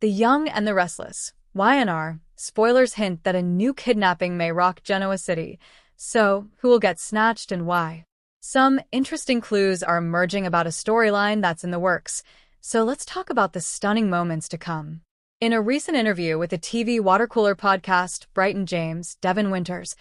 The Young and the Restless. YNR. Spoilers hint that a new kidnapping may rock Genoa City. So, who will get snatched and why? Some interesting clues are emerging about a storyline that's in the works. So let's talk about the stunning moments to come. In a recent interview with the TV watercooler podcast, Brighton James, Devon Winters,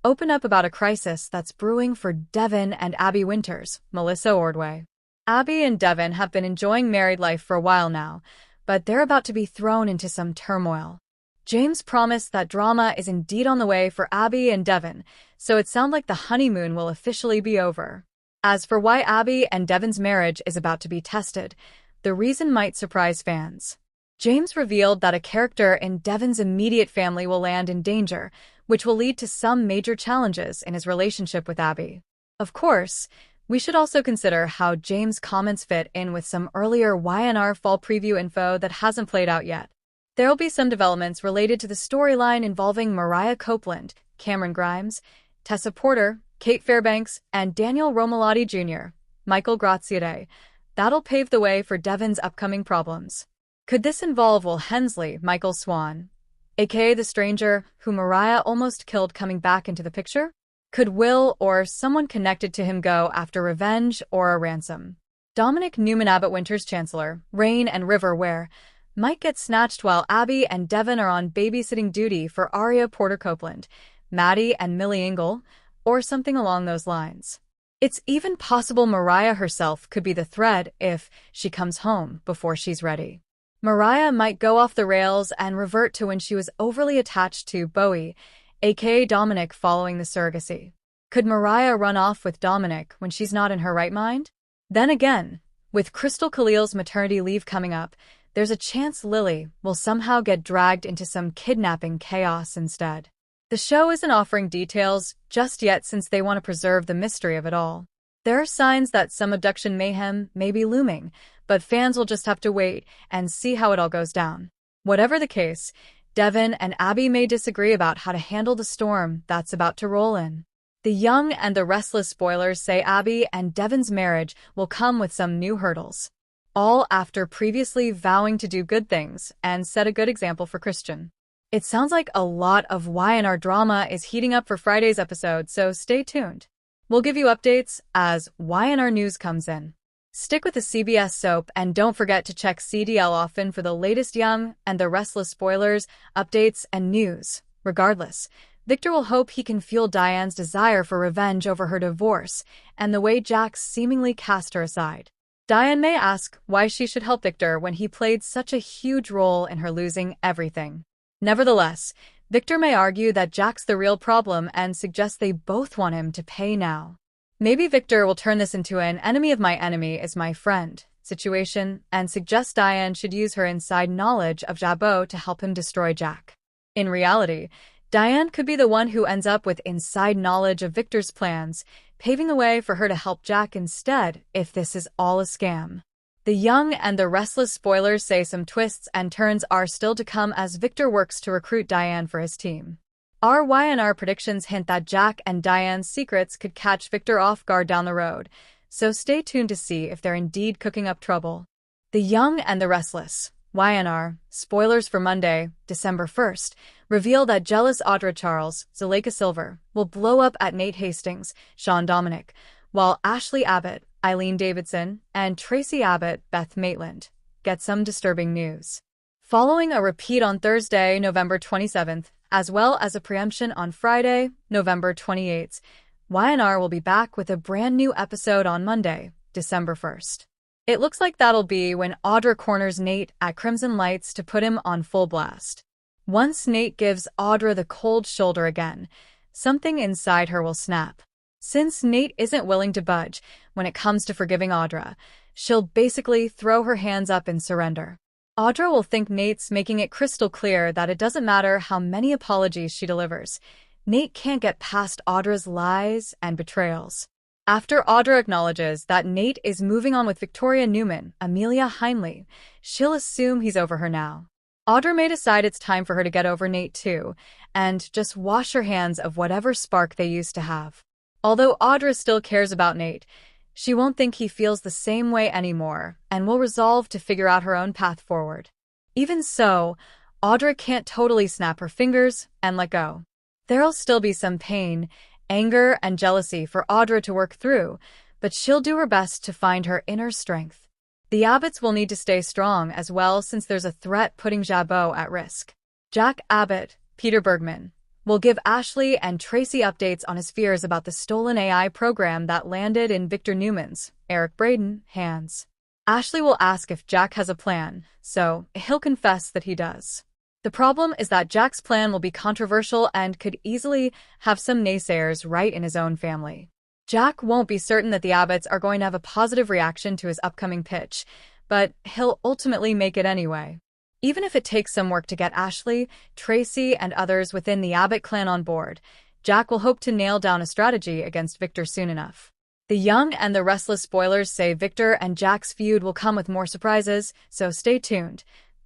opened up about a crisis that's brewing for Devon and Abby Winters, Melissa Ordway. Abby and Devon have been enjoying married life for a while now, but they're about to be thrown into some turmoil. James promised that drama is indeed on the way for Abby and Devon, so it sounds like the honeymoon will officially be over. As for why Abby and Devon's marriage is about to be tested, the reason might surprise fans. James revealed that a character in Devon's immediate family will land in danger, which will lead to some major challenges in his relationship with Abby. Of course, we should also consider how James' comments fit in with some earlier YNR fall preview info that hasn't played out yet. There'll be some developments related to the storyline involving Mariah Copeland, Cameron Grimes, Tessa Porter, Kate Fairbanks, and Daniel Romalotti Jr., Michael Graziadei. That'll pave the way for Devon's upcoming problems. Could this involve Will Hensley, Michael Swan, aka the stranger who Mariah almost killed, coming back into the picture? Could Will or someone connected to him go after revenge or a ransom? Dominic Newman, Abbott Winters' Chancellor, Rain and River Ware, might get snatched while Abby and Devon are on babysitting duty for Aria Porter Copeland, Maddie and Millie Ingle, or something along those lines. It's even possible Mariah herself could be the thread if she comes home before she's ready. Mariah might go off the rails and revert to when she was overly attached to Bowie, aka Dominic, following the surrogacy. Could Mariah run off with Dominic when she's not in her right mind? Then again, with Crystal Khalil's maternity leave coming up, there's a chance Lily will somehow get dragged into some kidnapping chaos instead. The show isn't offering details just yet since they want to preserve the mystery of it all. There are signs that some abduction mayhem may be looming, but fans will just have to wait and see how it all goes down. Whatever the case, Devon and Abby may disagree about how to handle the storm that's about to roll in. The Young and the Restless spoilers say Abby and Devon's marriage will come with some new hurdles, all after previously vowing to do good things and set a good example for Christian. It sounds like a lot of YNR drama is heating up for Friday's episode, so stay tuned. We'll give you updates as YNR news comes in. Stick with the CBS soap and don't forget to check CDL often for the latest Young and the Restless spoilers, updates, and news. Regardless, Victor will hope he can fuel Diane's desire for revenge over her divorce and the way Jax seemingly cast her aside. Diane may ask why she should help Victor when he played such a huge role in her losing everything. Nevertheless, Victor may argue that Jack's the real problem and suggest they both want him to pay now. Maybe Victor will turn this into an enemy of my enemy is my friend situation and suggest Diane should use her inside knowledge of Jabot to help him destroy Jack. In reality, Diane could be the one who ends up with inside knowledge of Victor's plans, paving the way for her to help Jack instead if this is all a scam. The Young and the Restless spoilers say some twists and turns are still to come as Victor works to recruit Diane for his team. Our YNR predictions hint that Jack and Diane's secrets could catch Victor off guard down the road, so stay tuned to see if they're indeed cooking up trouble. The Young and the Restless. YNR, spoilers for Monday, December 1st, reveal that jealous Audra Charles, Zuleika Silver, will blow up at Nate Hastings, Sean Dominic, while Ashley Abbott, Eileen Davidson, and Tracy Abbott, Beth Maitland, get some disturbing news. Following a repeat on Thursday, November 27th, as well as a preemption on Friday, November 28th, YNR will be back with a brand new episode on Monday, December 1st. It looks like that'll be when Audra corners Nate at Crimson Lights to put him on full blast. Once Nate gives Audra the cold shoulder again, something inside her will snap. Since Nate isn't willing to budge when it comes to forgiving Audra, she'll basically throw her hands up in surrender. Audra will think Nate's making it crystal clear that it doesn't matter how many apologies she delivers. Nate can't get past Audra's lies and betrayals. After Audra acknowledges that Nate is moving on with Victoria Newman, Amelia Heinley, she'll assume he's over her now. Audra may decide it's time for her to get over Nate too, and just wash her hands of whatever spark they used to have. Although Audra still cares about Nate, she won't think he feels the same way anymore and will resolve to figure out her own path forward. Even so, Audra can't totally snap her fingers and let go. There'll still be some pain, anger, and jealousy for Audra to work through, but she'll do her best to find her inner strength. The Abbotts will need to stay strong as well since there's a threat putting Jabot at risk. Jack Abbott, Peter Bergman, will give Ashley and Tracy updates on his fears about the stolen AI program that landed in Victor Newman's, Eric Braden, hands. Ashley will ask if Jack has a plan, so he'll confess that he does. The problem is that Jack's plan will be controversial and could easily have some naysayers right in his own family. Jack won't be certain that the Abbotts are going to have a positive reaction to his upcoming pitch, but he'll ultimately make it anyway. Even if it takes some work to get Ashley, Tracy, and others within the Abbott clan on board, Jack will hope to nail down a strategy against Victor soon enough. The Young and the Restless spoilers say Victor and Jack's feud will come with more surprises, so stay tuned.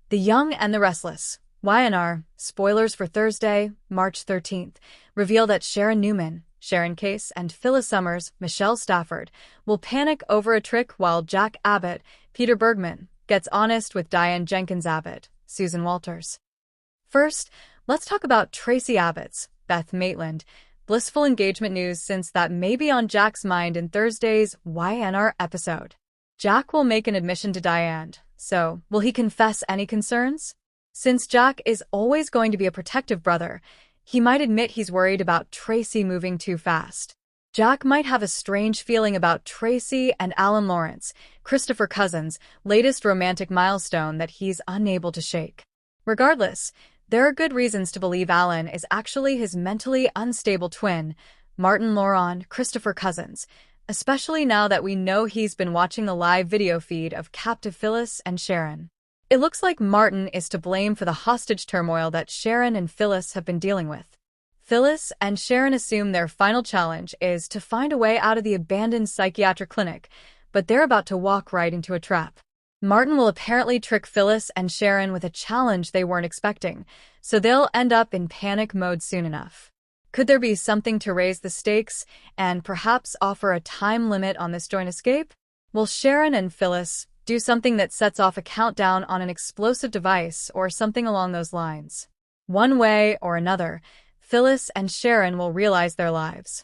The Young and the Restless, YNR, spoilers for Thursday, March 13th, reveal that Sharon Newman, Sharon Case, and Phyllis Summers, Michelle Stafford, will panic over a trick while Jack Abbott, Peter Bergman, gets honest with Diane Jenkins Abbott, Susan Walters. First, let's talk about Tracy Abbott's, Beth Maitland, blissful engagement news since that may be on Jack's mind in Thursday's YNR episode. Jack will make an admission to Diane, so will he confess any concerns? Since Jack is always going to be a protective brother, he might admit he's worried about Tracy moving too fast. Jack might have a strange feeling about Tracy and Alan Lawrence, Christopher Cousin's, latest romantic milestone that he's unable to shake. Regardless, there are good reasons to believe Alan is actually his mentally unstable twin, Martin Laurent, Christopher Cousin's, especially now that we know he's been watching the live video feed of captive Phyllis and Sharon. It looks like Martin is to blame for the hostage turmoil that Sharon and Phyllis have been dealing with. Phyllis and Sharon assume their final challenge is to find a way out of the abandoned psychiatric clinic, but they're about to walk right into a trap. Martin will apparently trick Phyllis and Sharon with a challenge they weren't expecting, so they'll end up in panic mode soon enough. Could there be something to raise the stakes and perhaps offer a time limit on this joint escape? Will Sharon and Phyllis do something that sets off a countdown on an explosive device or something along those lines? One way or another, Phyllis and Sharon will realize their lives